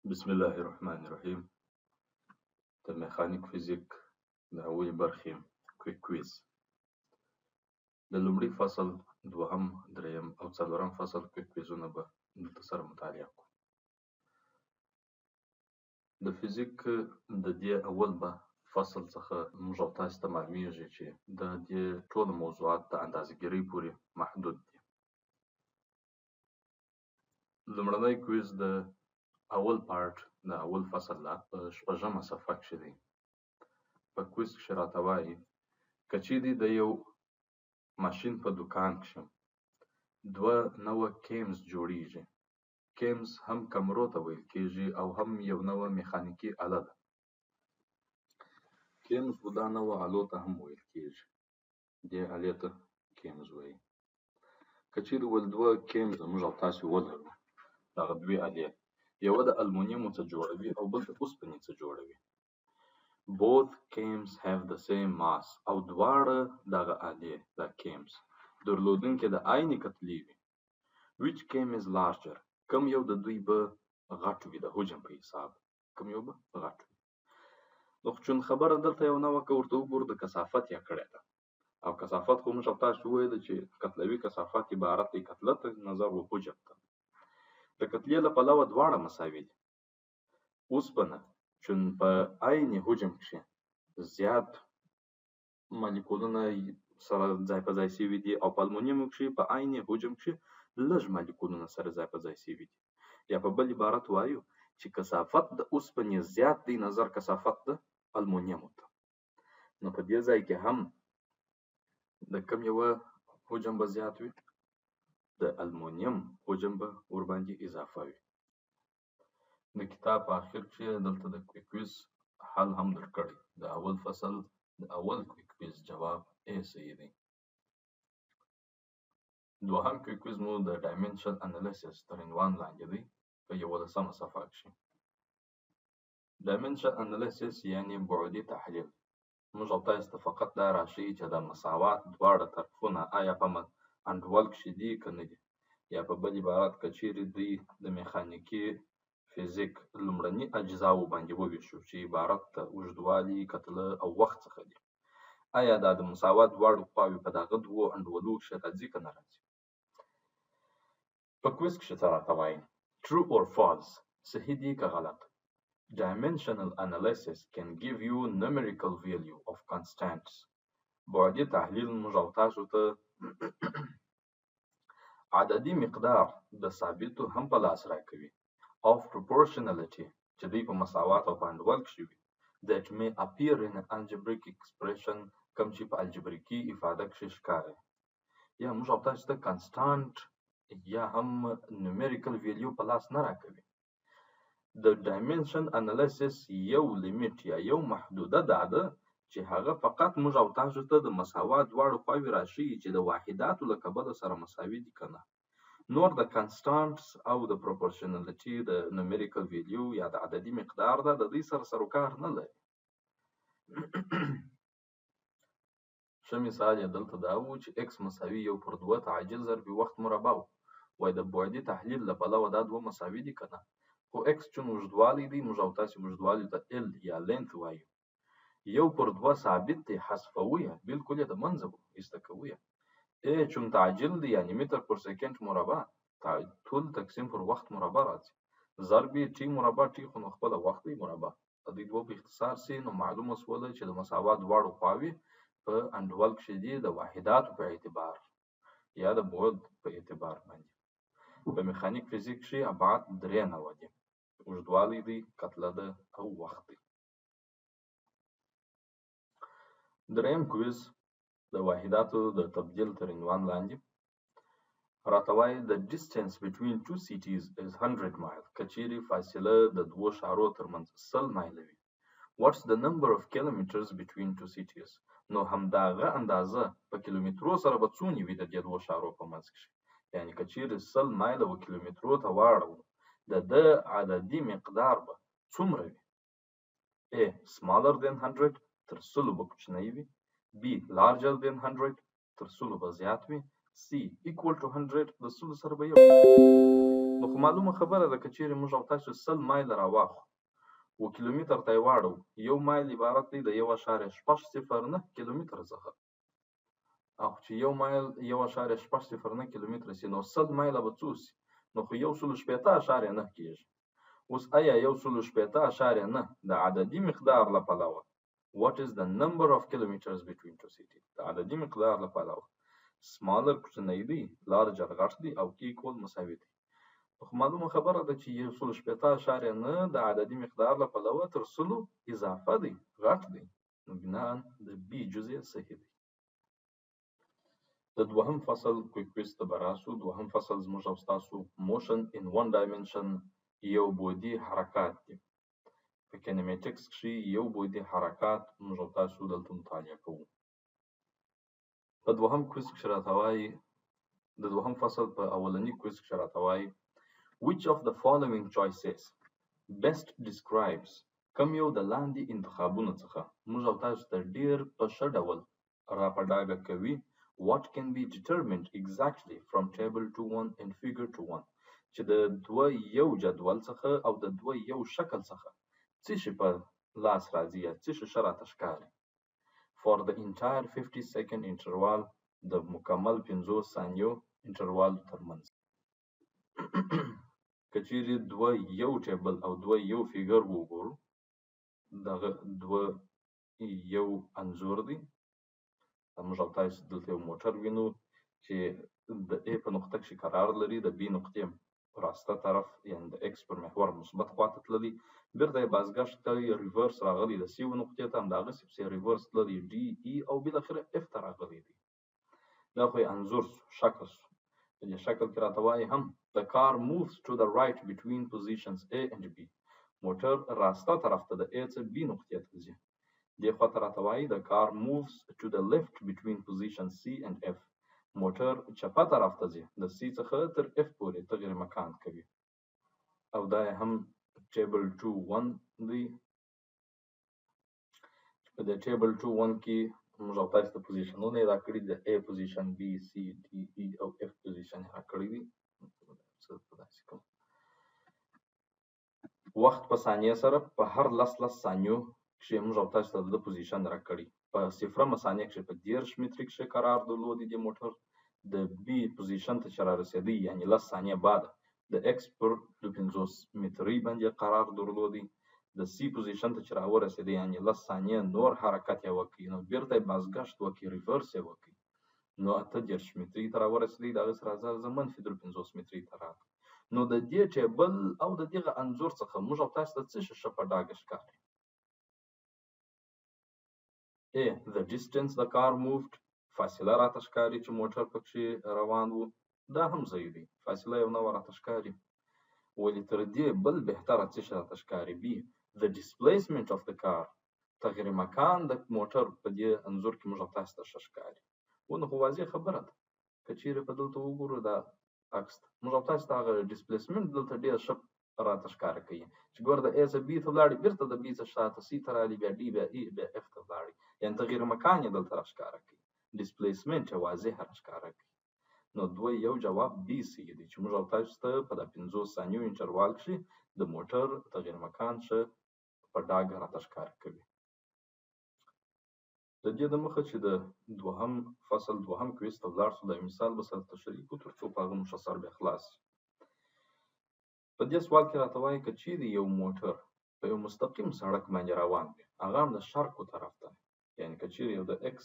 بسم الله الرحمن الرحیم. د میخانیک فزیک د اولې برخې کویک کویز د لومړي فصل دوهم دریم او څلورم فصل کویک کویزونه به دلته سره مطالعه کړو. د فزیک د دې اول به فصل څخه موږ او تاسو ته معلومیږي چې د دې ټولو موضوعات د اندازهګیرۍ پورې محدود دي. لومړنی کویز د اول پارت د اول فصل لا په شپږمه صفحه کښې دی. په کویز کښې راته وایي که چیرې د یو ماشین په دوکان کښې دوه نوه کیمز جوړیږي. کیمز هم کمرو ته ویل کیږي او هم یو نوه میخانیکي آله ده. کیمز خو دا نوه آلو ته هم ویل کیږي، دې آلې ته کیمز وایي. که چیرې ول دوه کیمز موږ او تاسې ولرو، دغه دوې آلې، یوه د المونیمو څخه جوړوي او بل د اوسپنې څخه جوړوي. Both cames have the same mass او دواړه دغه آلې دا کیمز درلودونکې د عین کتلې وي. Which came is larger؟ کوم یو د دوی به غټ وي د حجم په حساب، کوم یو به غټ وي. نو چون خبره دلته یو نوه که ورته وګورو د کثافت یې کړې ده، او کثافت خو موږ او تاسو وویل چې کتلوي کثافت عبارت دی کتلت نظر و حجم ته. د کتلې له پلوه دواړه مساوي دي. اوسپنه چون په عین حجم کښې زیات مالیکولونه سره ځای په ځای شوي دي او په المونیمو کښې په عین حجم کښې لږ مالیکولونه سره ځای په ځای شوي دي. یا په بل عبارت وایو چې کثافت د اوسپنې زیات دی نظر کثافت د المونیمو ته. نو په دې ځای کې هم د کوم یوه حجم به زیات وي؟ د المونیم حجم به ورباندې اضافه وي. د کتاب په آخر کښې دلته د کویک کویز حل هم درکړی. د اول فصل د اول کویک کویز جواب ای صحیح دی. دوهم کویک کویز مو د ډایمنشن انالیسیس تر عنوان لاندې دی په 11مه صفحه کښې. ډایمنشن انالیسیس یعنې بعدي تحلیل. موږ او تاسو ته فقط دا راښیي چې د مساوات دواړه طرفونه آیا په انډول کښې دي که نه دي. یا په بل عبارت که چیرې دوی د میخانیکي فزیک لومړني اجزاو باندې وویشو چې عبارت د اوږدوالي، کتله او وخت څخه دي، آیا دا د مساوات دواړو خواوې په دغه دوو انډولو کښې راځي که نه راځي. په کویز کښې څه راته وایي؟ True or false؟ صحیح دي که غلط؟ Dimensional analysis can give you numerical value of constants. بعدي تحلیل موږ او تاسو ته عددي مقدار د ثابتو هم په لاس راکوي. Of proportionality چې دوی په مساوات او په انډول کښې وي. That may appear in an algebraic expression کوم چې په الجبریکي افاده کښې ښکاري. یا موږ او تاسو ته کنسټانټ یا هم numerical value په لاس نه راکوي. د ډایمنشن انالیسیس یو لیمیټ یا یو محدوده دا ده چې هغه فقط موږ او تاسو ته د مساوات دواړو خواوې راښیي چې د واحداتو له کبله سره مساوي دي که نه. نور د کنسټانټس او د پروپورشنالټي د نومریکل ویلیو یا د عددي مقدار ده د دوی سره سروکار نه لري. ښه مثال یې دلته دا و چې x مساوي 1/2 تعجیل ضرب وخت مربع و. وایي د بعدي تحلیل له پلوه دا دوه مساوي دي که نه. خو x چون اوږدوالی دی موږ او تاسې اوږدوالي ته l یا لینث وایو. 1/2 ثابت دی حذفوو یې بلکل یې د منځه ایسته کوو یې. ا چون تعجیل دی یعنی متر پر سکند مربع طول تقسیم پر وخت مربع راځي. ضرب ټي مربع ټي خو نو خپله وخت دی مربع. د دې دوه په اختصار سي نو معلومه شوله چې د مساوات دواړو خواوې په انډول کښې دي د واحداتو په اعتبار یا د بعد په اعتبار باندې. په میخانیک فزیک کښې ابعاد 3 نوعه دي. اوږدوالی دی، کتله ده او وخت دی. دریم کویز د واحداتو د تبدیل تر عنوان لاندې راته وایي the distance between two cities is 100 miles. که چیرې فاصله د دوو ښارو ترمنځ 100 مایله وي. What's the number of kilometers between two cities؟ نو همدغه اندازه په کیلومترو سره به څومره وي د دې دوو ښارو په منځ کښې. یعنې که چیرې 100 مایله و کیلومترو ته واړوو د ده عددي مقدار به څومره وي؟ A smaller than 100 تر 100 به کوچنی وي. B larger than 100 تر 100 به زیات وي. C equal to 100 د سلو سره به یو نو خو معلومه خبره ده که چیرې موږ او تاسو 100 مایل راواخلو و کیلومتر ته یې واړو یو مایل عبارت دی د 1.609 کیلومتر څخه او چې یو مایل 1.609 کیلومتر سي نو 100 مایله به څو سي نو خو 1.9 کېږي اوس آیا 1.9 د عددي مقدار له پلوه what is the number of kilometers between two cities د عددي مقدار له پلوه smaller کوچنی دی larger غټ دی او equal مساوي دی خو معلومه خبره ده چې 1.9 د عددي مقدار له پلوه تر سلو اضافه دی غټ دی نو بناء د بي جزء صحیح دی د دوهم فصل کویکویز ته به راسو دوهم فصل زموږ او ستاسو motion in one dimension یو بودي حرکات دي په کینیمیټکس کښې یو بودي حرکات موږ او تاسو دلته مطالعه کوو په دوهم کویز کښې راته وایي د دوهم فصل په اولني کویز کښې راته وایي which of the following choices best describes کوم یو د لاندې انتخابونو څخه موږ او تاسو ته ډېر په ښه ډول را په ډاګه کوي what can be determined exactly from table 2.1 and figure 2.1 چې د 2.1 جدول څخه او د 2.1 شکل څخه څه شي په لاس راځي یا څه شي ښه راته ښکاري for the entire 50 second interval د مکمل 50 ثانیو انټروال ترمنځ که چیرې 2.1 ټیبل او 2.1 فیګر وګورو دغه 2.1 انځور دی موږ او تاسو دلته یو موټر وینو چې د A په نقطه کښې قرار لري د B نقطې راسته طرف یعنې د X پر محور مثبت خواته تللی بیرته یې بازګشت کوي ریورس راغلی د C نقطې ته همدغسې پسې ریورس تللی D E او بالاخره F ته راغلی دی دا خو یې انځور سو شکل سو په دې شکل کې راته وایي هم the car moves to the right between positions A and B موټر راسته طرف ته د A څخه B نقطې ته ځي دې خواته راته وایي the car moves to the left between positions C and F موټر چپه طرف ته ځي د C څخه تر F پورې تغیر مکان کوي او دا هم ټیبل 2.1 دی په دې ټیبل 2.1 کې موږ او تاسو ته پوزیشنونه یې راکړي د A پوزیشن B C D E او F پوزیشن یې راکړي دي وخت په ثانیه سره په هر لس ثانیو کښې موږ او تاسو ته د پوزیشن راکړي په صفرمه ثانیه کښې په 10 متري کښې قرار درلودی د موټر د B پوزیشن ته چې را رسېدی یعنې 10 ثانیې بعد د X پر 50 متري باندې قرار درلودی د C پوزیشن ته چې را ورسېدی یعنې 10 ثانیې نور حرکت یې وکړي نو بیرته یې بازګشت وکړي ریورس یې وکړي نو 18 متري ته را ورسېدی د هغې سره زر منفي 50 متري ته راغی نو د دې ټیبل او د دغه انځور څخه موږ او تاسو ته څه شي ښه په ډاګه ښکاري A the distance the car moved فاصله راته ښکاري چې موټر پکښې روان و دا هم صحیح دی فاصله یو نوعه راته ښکاري ولې تر دې بل بهتره څه شی راته ښکاري B the displacement of the car تغیر مکان د موټر په دې انځور کې موږ او تاسو ته ښه ښکاري نو خو واضح خبره ده که چیرې په دلته وګورو دا عکس ته موږ او تاسو ته هغه ډسپلیسمنټ دلته ډېر ښه راته ښکاره کوي چې ګوره د A څخه B ته ولاړې بیرته د B څخه شاته C ته رالي بیا D بیا E بیا F ته ولاړې یعنې تغیر مکان یې دلته راښکاره کوي ډسپلیسمنټ یې واضح راښکاره کوي نو 2.1 جواب B صحیح دی چې موږ او تاسو ته په 50 ثانیو انټروال کښې د موټر تغیر مکان ښه په ډاګه راته ښکاره کوي د دې د مخه چې د دوهم فصل دوهم کویز ته ولاړ شو د مثال به سره تشریح کړو تر څو په هغه مختصر بیا خلاص شي په دې سوال کې راته وایي که چیرې یو موټر په یو مستقیم سړک باندې روان وي هغه هم د شرقو طرف ته یعنې که چیرې یو د X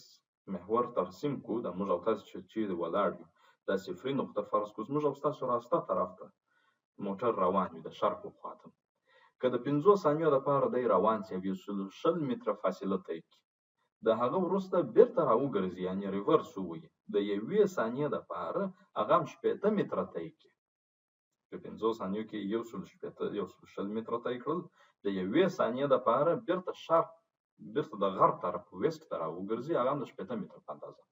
محور ترسیم کړو د موږ او تاسو چې چیرې ولاړ یو دا صفري نقطه فرض کړو موږ او ستاسو راسته طرف ته موټر روان وي د شرقو خواته که د 50 ثانیو لپاره دی روان سي او 120 متره فاصله طی کړي د هغه وروسته بیرته راوګرځي یعنې ریورس ووهي د 1 ثانیې دپاره هغه هم 80 متره طی کړي په 50 ثانیو کې 120 متره طی کړل د 1 ثانیې دپاره بیرته شرق بیرته د غرب طرف ویسټ ته راوګرځي هغه هم د 80 متره په اندازه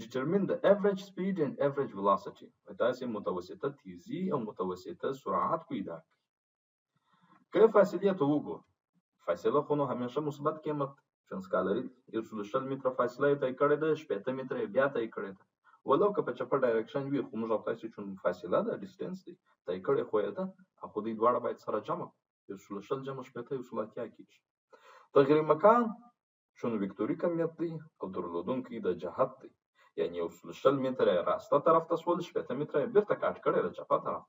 determine the average speed and average velocity تاسې متوسطه تیزي او متوسطه سرعت پیدا کړئ که فاصلې ته وګورو فاصله خو نو همیشه مثبت قیمت چون سکالري 120 متره فاصله یې طی کړې ده 80 متره یې بیا طی کړې ده ولو که په چپه ډایرکشن وي خو موږ او تاسو چون فاصله ده ډیسټنس دی طی کړی خو یې ده خو دوی دواړه باید سره جمع کړو 1 جمع 8 1 کېږي. تغییر مکان چون وکتوري کمیت دی او درلودونکی د جهت دی یعنی 1 متره راسته طرف ته سول 8 متره بیرته کاټ کړی د چپه طرف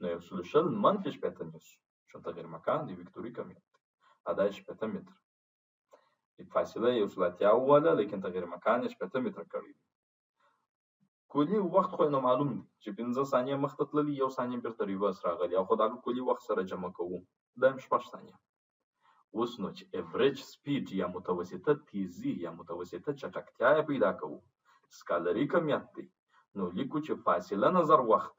نو 1 منفي 8 نیسو چون تغییر مکان دی وکتوري کمیت دی ادا 8 متر فاصله 1 واله لیکن تغییر مکان 8 متر کړی کولی وخت خو نو معلوم دی چې 15 ثانیه مخته تللی 1 ثانیه بیرته ریورس راغلی او خو دا کولی وخت سره جمع کوو دا 6 ثانیه. اوس نو چې ایوریج سپیډ یا متوسطه تیزی یا متوسطه چټکتیا پیدا کوو سکالري کمیت دی نو لیکو چې فاصله نظر وخت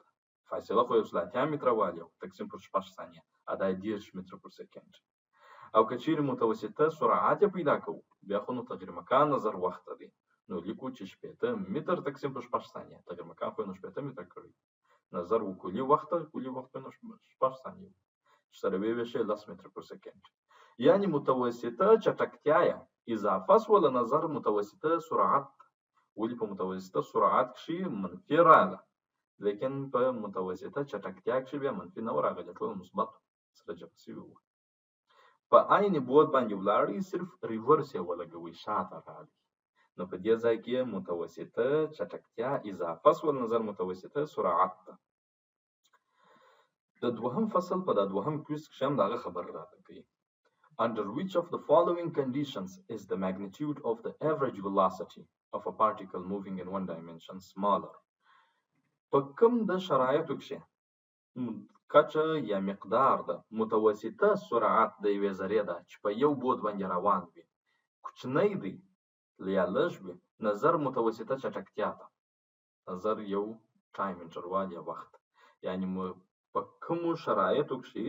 فاصله خو 1 متر والی تقسیم پر 6 ثانیه ادا 10 متر پر سکند او که چیرې متوسطه سرعت پیدا کوو بیا خو نو تغییر مکان نظر وخت دی نو لیکو چې 8 متر تقسیم پر 6 ثانیه تغییر مکان خو نو 8 متر کړی نظر وکولي وخت نو 6 ثانیه سره ویشه 10 متر پر سکند یعنی متوسطه چټکتیا اضافه سول نظر متوسطه سرعت ولی په متوسطه سرعت کې منفي راغله لیکن په متوسطه چټکتیا کې بیا منفي نه راغله ټول مثبت سره جمع شوی وو په عین بود باندې ولاړی صرف ریورس یې ولګوي شاته راغلی نو په دې ځای کې متوسطه چټکتیا اضافه سول نظر متوسطه سرعت ده. د دوهم فصل په د دوهم کویز کې هم دغه خبر راغلی Under which of the following conditions is the magnitude of the average velocity of a particle moving in one dimension smaller? په کوم د شرایطو کې کچه یا مقدار د متوسطه سرعت د یوې ذرې ده چې په یو بود باندې روان وي کوچنی دی یا لږ وي نظر متوسطه چټکتیا ده نظر یو ټایم انټروال یا وخت یعنی په کومو شرایطو کې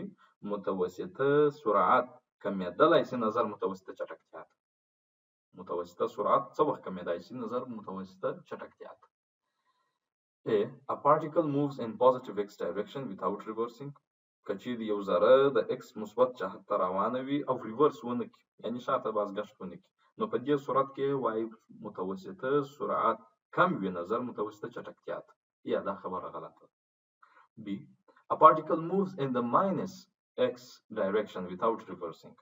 متوسطه سرعت کمیدلای شي نظر متوسطه چټکتیا ده متوسطه سرعت څه وخت کمیدای شي نظر متوسطه چټکتیا ده. A particle moves in positive x direction without reversing کچې یو ذره د x مثبت جهت ته روانه وي او ریورس ونه کړي یعنی شاته بازګشت ونه کړي نو په دې صورت کې وایي متوسطه سرعت کم وي نظر متوسطه چټکتیا ده یا دا خبره غلطه. B. A particle moves in the minus x direction without reversing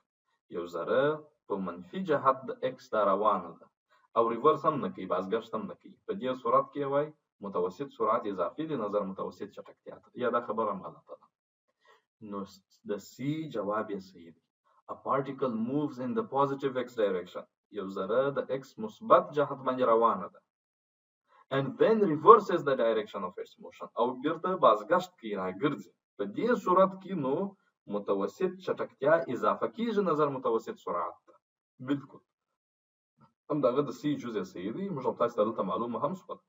یو ذره په منفي جهت د x ته روانه ده او ریورس هم نه کوي بازګشت هم نه کوي په دې صورت کې وایي متوسط سرعت اضافي دی نظر متوسط چټکتیا ده یا دا خبره هم غلطه ده. نو د سی جواب یې صحیح دی. A particle moves in the positive x direction یو ذره د x مثبت جهت باندې روانه ده and then reverses the direction of its motion او بیرته بازګشت کوي راګرځي په دې صورت کې نو متوسط چټکتیا اضافه کیږي نظر متوسط سرعت ده بالکل هم دغه د سی جزء صحیح دی موږ تاسو ته دلته معلومه هم شوه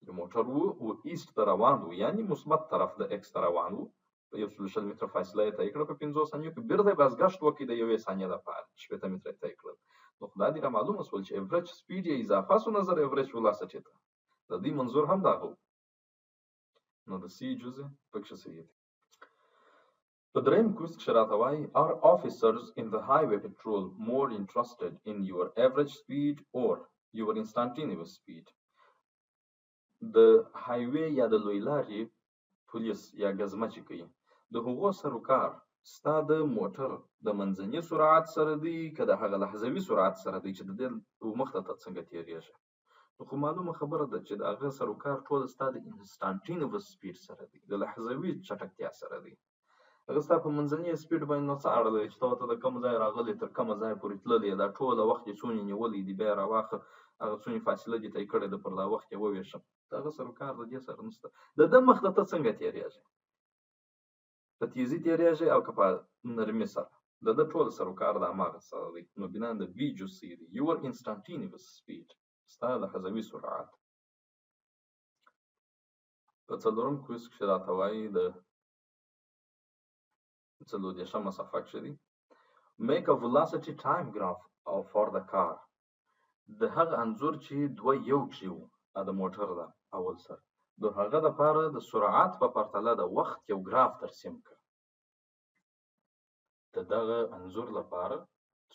د موټر وو ایست ته روان وو یعنی مثبت طرف د x ته روان وو په 1 متر فاصله یې طی کړه په 15 ثانیو کې بیرته بازګشت وکړي د 1 ثانیه لپاره 8 متر طی کړل نو خدای دې را معلومه شول چې ایوریج سپیډ یې اضافه سو نظر ایوریج ولاسټی ته د دې منظور هم دا و نو د سی جزء پکې صحیح دی. په دریم کویز کې راته وایي are officers in the highway patrol more interested in your average speed or your instantaneous speed د هایوی یا د لوی لارې پولیس یا ګزمه چې کوي د هغو سروکار ستا د موټر د منځني سرعت سره دی که د هغه لحظوي سرعت سره دی چې د دې مخته ته څنګه تیریږي نو خو معلومه خبره ده چې د هغه سروکار ټول ستا د انسټانټینوس سپیډ سره دی د لحظوي چټکتیا سره دی هغه ستا په منځني سپیډ باندې نو څه اړه لري چې ته د کوم ځای راغلی تر کومه ځای پورې تللی دا ټوله وخت یې څونې نیولی دی بیا راواخه هغه څونې فاصله دې طی کړې ده پر دا وخت یې وویشم دغه سروکار د دې سره نشته د ده مخته ته څنګه تیریږي په تیزي تیریږي او که په نرمي سره د ده ټول سروکار د هماغه سره دی نو بنا د بي جزء دی your instantaneous speed ستا لحظوي سرعت. په څلورم کویز کې راته وایي د 40مه صفحه کې دی make a velocity time graph for the car د هغه انځور چې دوه یو کې وو د موټر ده اول سر د هغه لپاره د سرعت په پرتله د وخت یو ګراف ترسیم کړ د دغه انځور لپاره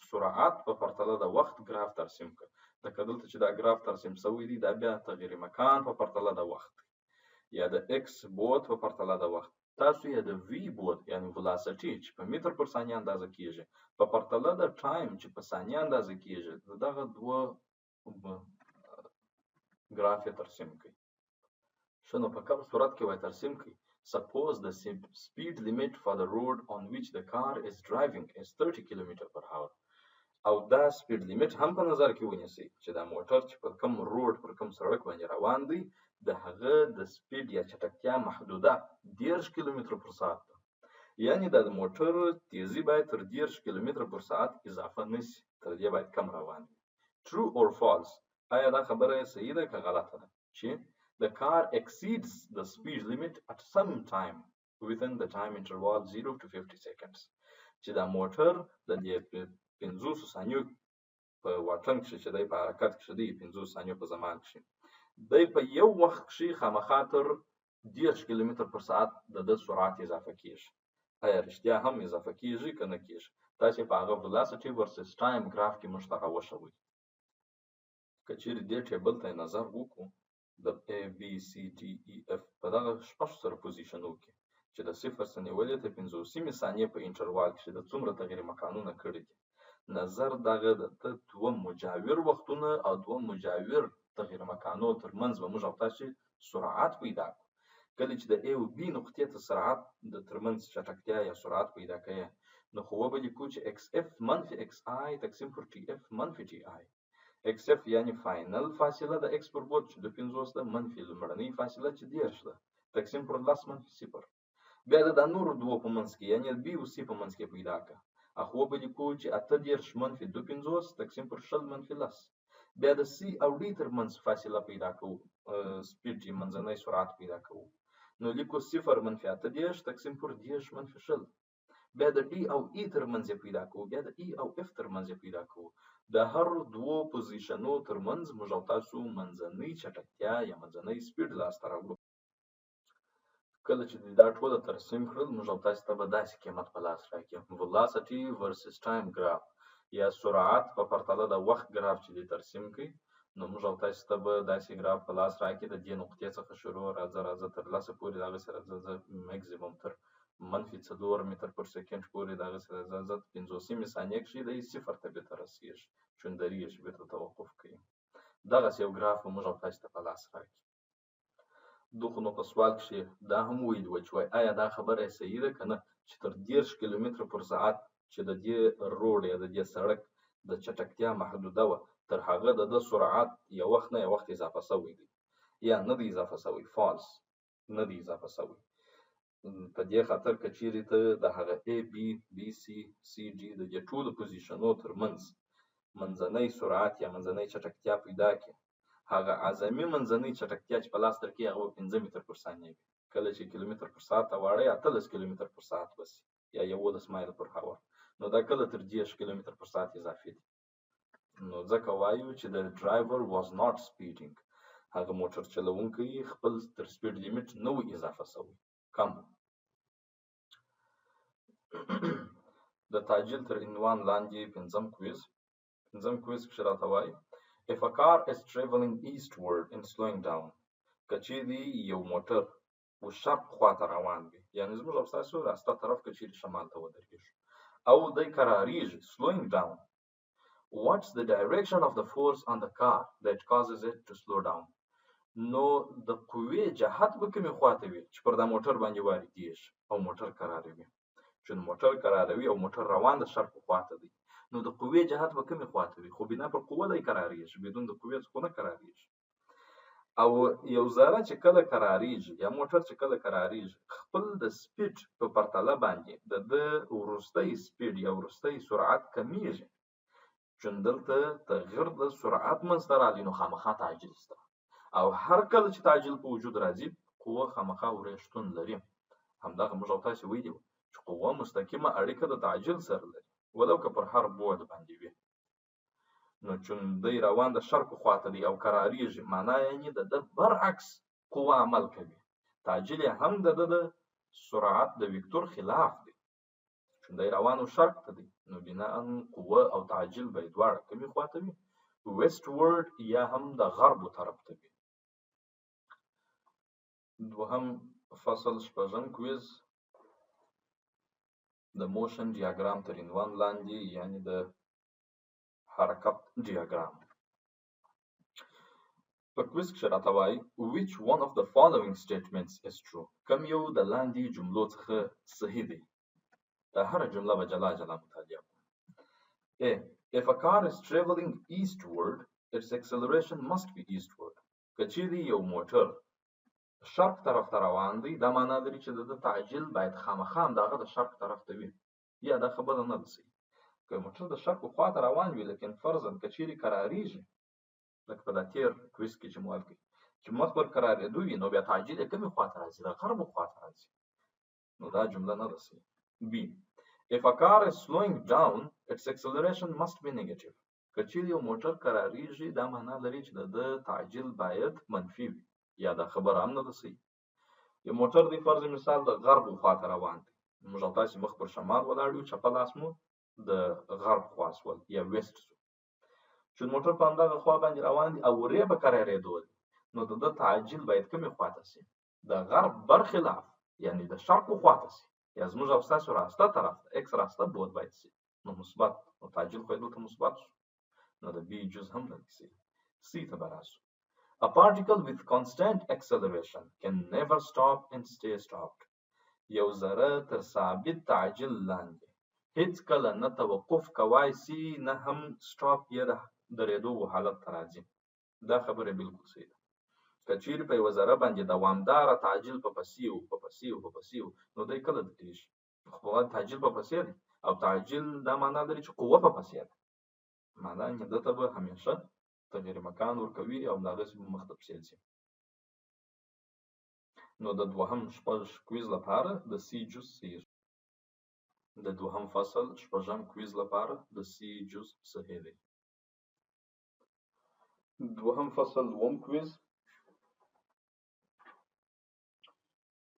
سرعت په پرتله د وخت ګراف ترسیم کړ لکه دلته چې دا ګراف ترسیم شوی دی دا بیا تغیر مکان په پرتله د وخت یا د ایکس بود په پرتله د وخت تاسو یې د وی بود یعنی ولاسټي چې په متر پر ثانیه اندازه کیږي په پرتله د ټایم چې په ثانیه اندازه کیږي دغه دوه ګراف ترسیم کړئ. شنو په کوم صورت کې وای ترسیم کړئ. Suppose the speed limit for the road on which the car is driving is 30 km per hour. او دا سپیډ لیمټ هم په نظر کې ونیسئ چې دا موټر چې پر کوم روډ پر کوم سړک باندې روان دی د هغه د سپیډ یا چټکتیا محدوده 30 کیلومتر پر ساعت ده. یعنی دا د موټر تیزی باید تر 30 کیلومتر پر ساعت اضافه نشي، تر دې باید کم روان وي. True or false؟ آیا دا خبره صحیح ده که غلطه ده؟ چې the car exceeds the speed limit at some time within the time interval 0 to 50 seconds. چې دا موټر د دې 50 ثانیو په واټن کې چې دی په حرکت کې دی 50 ثانیو په زمان کې دی په یو وخت کې خامخا تر 30 کیلومتر پر ساعت د سرعت اضافه کیږي. آیا رښتیا هم اضافه کیږي که نه کیږي؟ تاسو په هغه velocity versus time ګراف کې موږ ته راوښوئ. که چیرې دې ټیبل ته نظر وکړو د A B C D E F په دغه شپږ سره پوزیشنو کې چې د 0 څخه نیولې تر 50 ثانیې په انټروال کې د څومره تغیر مکانونه کړي دي نظر دغه د دوه مجاور وختونه او دوه مجاور تغیر مکانو ترمنځ به موږ او تاسو سرعت پیدا کړو. کله چې د A او B نقطې ته سرعت د ترمنځ چټکتیا یا سرعت پیدا کړي نو خو به لیکو چې XF منفي XI تقسیم پر TF منفي TI. XF یعنی فاینل فاصله د X پر بعد چې د 50 ده منفي لومړنۍ فاصله چې 10 ده تقسیم پر 10 منفي 0. بیا د نورو دوه په منځ کې یعنی B او C په منځ کې پیدا کړه. اخو به لیکو چې 8 منفي 250 تقسیم پر 10 منفي 10. بیا د C او D ترمنځ فاصله پیدا کوو سپیډ چې منځنۍ سرعت پیدا کوو نو لیکو 0 منفي 8 تقسیم پر 10 منفي 10. بیا د D او E ترمنځ پیدا کوو بیا د E او F ترمنځ پیدا کوو. د هر دوه پوزیشنو ترمنځ موږ او تاسو منځنۍ چټکتیا یا منځنۍ سپیډ لاسته راوړو. کله چې دا ټول ترسیم کړل موږ او تاسو ته به داسې قیمت په لاس راکړي velocity versus time ګراف یا سرعت په پرتله د وخت ګراف چې دې ترسیم کړي نو موږ او تاسو ته به داسې ګراف په لاس راکړي د دې نقطې څخه شروع راځه تر لاسه پورې دغه سره میکسیمم تر منفي 4 متر پر سکند پورې دغه سره 50 ثانیه کې د 0 ته به رسیږي چوندریږي به توقف کوي. دغه یو ګراف موږ او تاسو ته په لاس راکړي. دغه نو په سوال کې دا هم ویل و چې آیا دا خبره صحیح ده کنه چې تر 30 کیلومتر پر ساعت چې د دې روډ یا د دې سړک د چټکتیا محدوده و تر هغه د سرعت یو وخت نه یو وخت اضافه شوی دی یا نه دی اضافه شوی فالس نه دی اضافه شوی. په دې خاطر که چیرې ته د هغه A B B C C D د دې ټولو پوزیشنو ترمنځ منځنۍ سرعت یا منځنۍ چټکتیا پیدا کړي هغه اعظمي منځنۍ چټکتیا چې په لاس درکې هغه 15 متر پر ثانیه وي. کله چې کیلومتر پر ساعت ته واړی 18 کیلومتر پر ساعت وسی یا 11 مایل پر هاور نو دا کله تر 10 کیلومتر پر ساعت اضافي دي. نو ځکه وایو چې د ډرایور واز ناٹ سپیډینګ هغه موټر چلوونکی خپل تر سپیډ لیمټ نه و اضافه شوی کم. د تعجیل تر عنوان لاندې پنځم کویز کې راته وایي If a car is traveling eastward and slowing down که چیرې یو موټر و شرق خواته روان وي یعنی زموږ او ستاسو راسته طرف که چیرې شمال ته ودرېږي او دی قراریږي slowing down what's the direction of the force on the car that causes it to slow down نو د قوې جهت به کومې خواته وي چې پر دا موټر باندې واردېږي او موټر قراروي چې موټر قراروي او موټر روان د شرق خواته دی نو د قوې جهت به کومې خواته وي خو بنا پر قوه دی قراریږي بدون د قوې څخه نه قراریږي. او یو ذره چې کله قراریږي یا موټر چې کله قراریږي خپل د سپیډ په پرتله باندې د ورستۍ سپیډ یا ورستۍ سرعت کمیږي چې دلته تغیر د سرعت منځته راځي نو خامخا تعجیل شته او هر کله چې تعجیل په وجود راځي قوه خامخا ورې شتون لري. همدغه موږ او تاسو ویلو چې قوه مستقیمه اړیکه د تعجیل سره لري ولو که پر هر بعد باندې وي. نو چون دی روان د شرق خواته دی او قراریږي معنا یعنی د برعکس قوه عمل کوي تعجیل هم د سرعت د وکتور خلاف دی چون دی روان او شرق ته دی نو بنا قوه او تعجیل به دواړه کومې خواته وي westward یا هم د غرب طرف ته وي. دوهم فصل شپږم کویز د موشن ډیاګرام تر عنوان لاندې یعنی د حرکت ډیاګرام. په کویز کې راته وایي which one of the following statements is true. کوم یو د لاندې جملو څخه صحیح دی. دا هره جمله به جلا جلا مطالعه کړو. A. If a car is traveling eastward, its acceleration must be eastward. که چیرې یو موټر شرق طرف ته روان دی دا معنا لري چې د تعجیل باید خامخا همدغه د شرق طرف ته وي. یا دا خبره نه ده صحیح. که موټر د شرق خوا ته روان وي لیکن فرضاً که چیرې قراریږي لکه په دا تیر کویز کې چې مو ویل چې مخ پر قرارېدو وي نو بیا تعجیل یې کومې خوا ته راځي؟ د غرب خوا ته راځي. نو دا جمله نه ده صحیح. B. If a car is slowing down, its acceleration must be negative. که چیرې یو موټر قراریږي دا معنا لري چې د تعجیل باید منفي وي. یا دا خبره هم نه ده صحیح. یو موټر دی فرض مثال د غرب خوا ته روان دی. موږ او تاسې مخ پر شمال ولاړ یو چپه لاس مو د غرب خوا سول یا ویسټ سو. چې موټر په همدغه خوا باندې روان دي او ورې به قرارېدو نو د تعجیل باید کومې خوا ته سي؟ د غرب برخلاف یعنی د شرق خوا ته سي. یا زموږ او ستاسو راسته طرف ته اکس راسته بود باید سي. نو مثبت نو تعجیل خو یې دلته مثبت شو. نو د بي جز هم دلته سي. سی ته به راسو. A particle with constant acceleration can never stop and stay stopped. یو ذره تر ثابت تعجیل لاندې هیڅ کله نه توقف کوای سي نه هم سټاپ یې د درېدو حالت ته راځي. دا خبره بالکل صحیح ده. که چیرې په یوه ذره باندې دوامداره تعجیل په پسې نو دی کله درېږي؟ خو تعجیل په پسې دی او تعجیل دا معنا لري چې قوه په پسې ده. معنا یې دته به همیشه تغیر مکان ورکوي او همدغسې به مخ ته پسې ځي. نو د دوهم شپږ کویز لپاره د سی جز صحیح. د دوهم فصل شپږم کویز لپاره د سی جز صحیح دی. دوهم فصل دوم کویز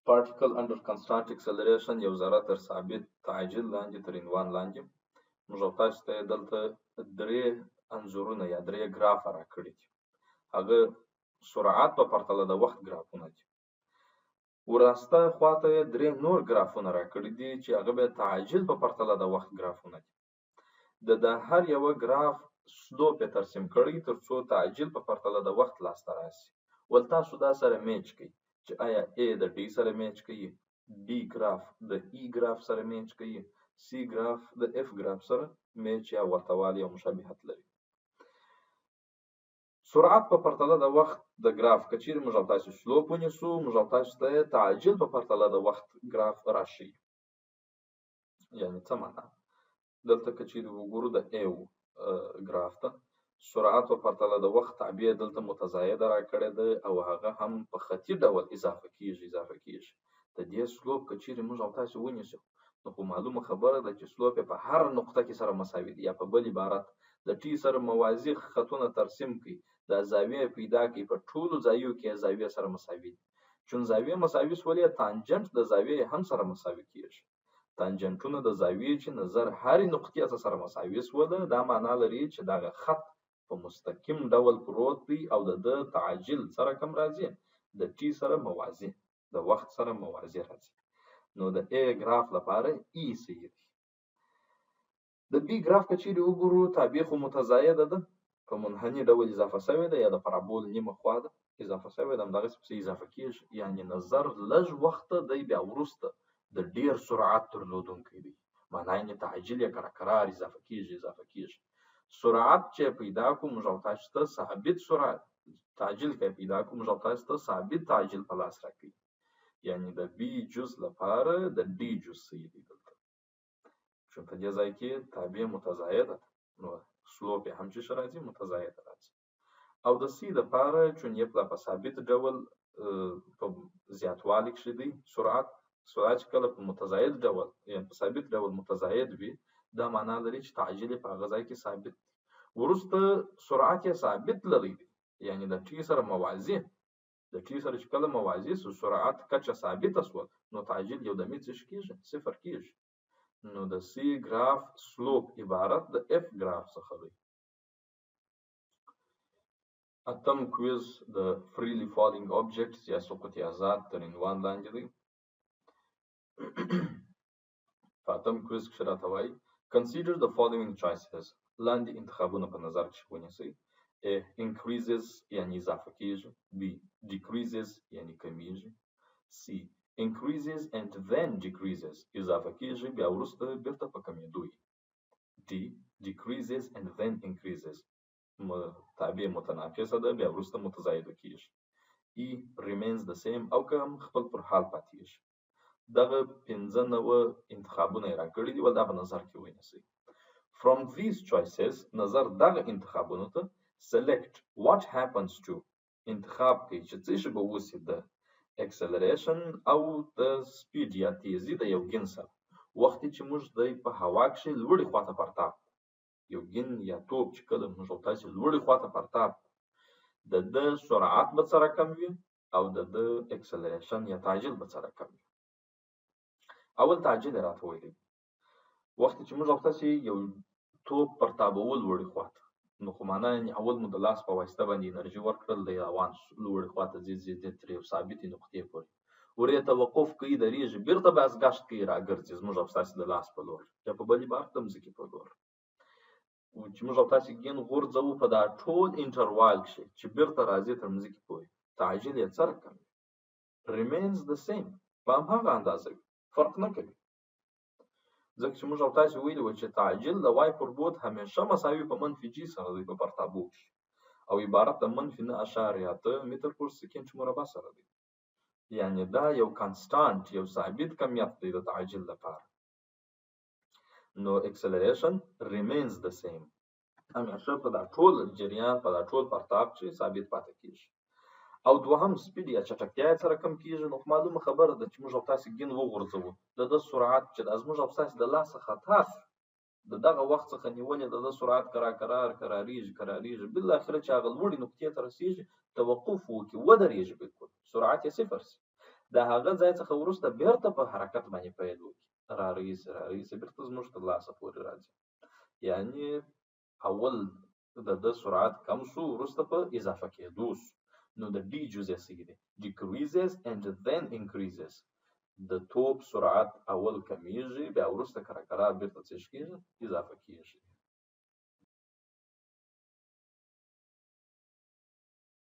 particle under constant acceleration یو ذره تر ثابت تعجیل لاندې تر عنوان لاندې. موږ او تاسو ته دلته درې انځورونه یا درې ګراف راکړي دي. هغه سرعت په پرتله د وخت ګرافونه دي. وراسته خواته یې درې نور ګرافونه راکړي دي چې هغه بیا تعجیل په پرتله د وخت ګرافونه دي. د هر یوه ګراف سلوپ یې ترسیم کړی تر څو تعجیل په پرتله د وخت لاسته راسي. ول تاسو دا سره میچ کړئ چې آیا A د D سره میچ کوي، B ګراف د E ګراف سره میچ کوي، C ګراف د F ګراف سره میچ یا ورتهوالی او مشابهت لري. سرعت په پرتله د وخت د ګراف که چیرې موږ او تاسو سلوپ ونیسو موږ او تاسو ته تعجیل په پرتله د وخت ګراف راشي. یعنې څه معنا؟ دلته که چیرې وګورو د A ګراف ته سرعت په پرتله د وخت تعبیه دلته متزایده راکړې ده او هغه هم په خطي ډول اضافه کیږي. د دې سلوپ که چیرې موږ او تاسو ونیسو نو خو معلومه خبره ده چې سلوپ په هر نقطه کې سره مساوي دی. یا په بل عبارت د ټي سره موازي خطونه ترسیم کړي دا زاویه پیدا کړي په ټولو ځایو کې زاویه سره مساوي دي. چون زاویه مساوي سولې تانجنت د زاویه هم سره مساوي کیږي. تانجنتونه د زاویې چې نظر هرې نقطې سره مساوي سوله دا معنا لري چې دغه خط په مستقیم ډول پروت دی او د تعجیل سره کم راځي د ټي سره موازي د وخت سره موازي راځي. نو د A ګراف لپاره E صحیح دی. د B ګراف که چیرې وګورو تابع خو متزایده ده په منحني ډول اضافه شوې ده یا د پرابول نیمه خوا ده اضافه شوې ده همدغسې پسې اضافه کېږي. یعنې نظر لږ وخته دی بیا وروسته د ډېر سرعت درلودونکی دی. معنا یې تعجیل یې کرار اضافه کېږي. سرعت چې پیدا کو موږ او تاسو ته ثابت سرعت تعجیل کې پیدا کو موږ او تاسو ته ثابت تعجیل په لاس راکړي. یعنی د B جز لپاره د D جز صحیح دی دلته. چون په دې ځای کې تابع متزایده نو سلوپ هم چې راځي متزایده راځي. او د C لپاره چون یې په ثابت ډول په زیاتوالي کې دی سرعت کله په متزاید ډول یعنی په ثابت ډول متزاید وي دا معنا لري چې تعجیل په هغه ځای کې ثابت دی. وروسته سرعت یې ثابت لري یعنی د ټي سره موازي د ټي سره چې کله موازي سو سرعت کچه ثابته سول نو تعجیل یو دمې څه کېږي صفر کېږي. نو د C ګراف سلوپ عبارت د F ګراف څخه دی. اتم کویز د freely falling objects یا سقوط آزاد تر عنوان لاندې دی. په اتم کویز کې راته وایي consider the following choices. لاندې انتخابونه په نظر کې ونیسئ. A. increases یعنی اضافه کیږي. B. decreases یعنی کمیږي. C. increases and then decreases اضافه کیږي بیا وروسته بیرته په کمیدو وي. D. decreases and then increases تابع متناقصه ده بیا وروسته متزایده کیږي. E. remains the same او که هم خپل پر حال پاتېږي. دغه 95 انتخابونه یې راکړي دي ول دا په نظر کې ونیسئ. From these choices نظر دغه انتخابونو ته select what happens to انتخاب کوي چې څه شی به وشي د acceleration او د speed یا تیزی د یو ګین سره وخت چې موږ د په هوا کې لوړې خواته پرتاب یو ګین یا توپ چې کله موږ تاسو لوړې خواته پرتاب د سرعت به سره کم وي او د acceleration یا تعجیل به سره کم وي. اول تعجیل راته ویلي وخت چې موږ تاسو یو توپ پرتابول وړي خواته نو خو معنا اول مو د لاس په واسطه باندې انرژي ورکړل د روان لوړ خواته زیات تر یو ثابتې نقطې پورې ورې توقف کوي درېږي بیرته باز غشت کوي راګرځي زموږ تاسو د لاس په لور یا په بلې بار تم ځکه په لور او چې موږ تاسو ګین غورځو په دا ټول انټروال کې چې بیرته راځي تر مځکه پورې تعجیل یې سره کم remains the same په هغه اندازه فرق نه کوي. ځکه چې موږ تاسو ویلي و چې تعجیل د وای پر بعد همیشه مساوي په منفي جی سره دی په پرتابو کې او عبارت د منفي 9.8 متر پر سکند مربع سره دی. یعنی دا یو کانستانت یو ثابت کمیت دی د تعجیل لپاره. نو acceleration remains the same همیشه په دا ټول جریان په دا ټول پرتاب کې ثابت پاتې کیږي. او دوهم سپیډ یا چټکتیا سره کم کیږي. نو معلومه خبره ده چې موږ تاسو ګین وغورځو د سرعت چې د موږ تاسو د لاس خطا دغه وخت څخه نیولې د سرعت قراریږي بل اخر چې هغه لوړې نقطې ته رسیږي توقف وکړي ودرېږي بالکل سرعت یې صفر شي د هغه ځای څخه ورسته بیرته په حرکت باندې پیل وکړي راریږي بیرته زموږ تر لاسه پورې راځي. یعنی اول د سرعت کم شو ورسته په اضافه کېدو نو د D جزء سګي decreases and then increases د توپ سرعت اول کمیږي بیا ورسته کرا بیرته څه کېږي اضافه کېږي.